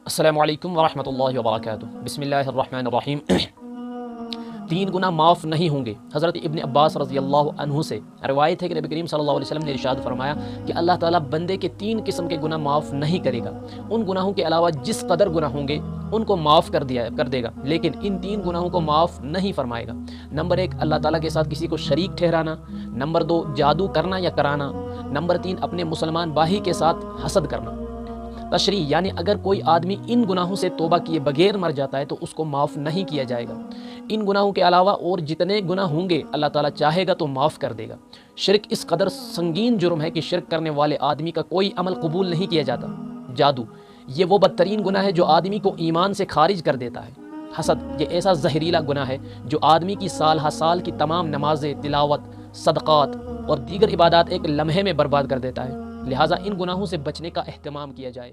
السلام علیکم ورحمۃ اللہ وبرکاتہ۔ بسم اللہ الرحمن الرحیم۔ 3 گناہ معاف نہیں ہوں گے۔ حضرت ابن عباس رضی اللہ عنہ سے روایت ہے کہ نبی کریم صلی اللہ علیہ وسلم نے ارشاد فرمایا کہ اللہ تعالیٰ بندے کے 3 قسم کے گناہ معاف نہیں کرے گا۔ ان گناہوں کے علاوہ جس قدر گناہ ہوں گے ان کو معاف کر دے گا، لیکن ان 3 گناہوں کو معاف نہیں فرمائے گا۔ نمبر 1، اللہ تعالیٰ کے ساتھ کسی کو شریک ٹھہرانا۔ نمبر 2، جادو کرنا یا کرانا۔ نمبر 3، اپنے مسلمان بھائی کے ساتھ حسد کرنا۔ تشریح یعنی اگر کوئی آدمی ان گناہوں سے توبہ کیے بغیر مر جاتا ہے تو اس کو معاف نہیں کیا جائے گا۔ ان گناہوں کے علاوہ اور جتنے گناہ ہوں گے اللہ تعالیٰ چاہے گا تو معاف کر دے گا۔ شرک اس قدر سنگین جرم ہے کہ شرک کرنے والے آدمی کا کوئی عمل قبول نہیں کیا جاتا۔ جادو، یہ وہ بدترین گناہ ہے جو آدمی کو ایمان سے خارج کر دیتا ہے۔ حسد، یہ ایسا زہریلا گناہ ہے جو آدمی کی سال ہر سال کی تمام نمازیں، تلاوت، صدقات اور دیگر عبادات ایک لمحے میں برباد کر دیتا ہے۔ لہٰذا ان گناہوں سے بچنے کا اہتمام کیا جائے۔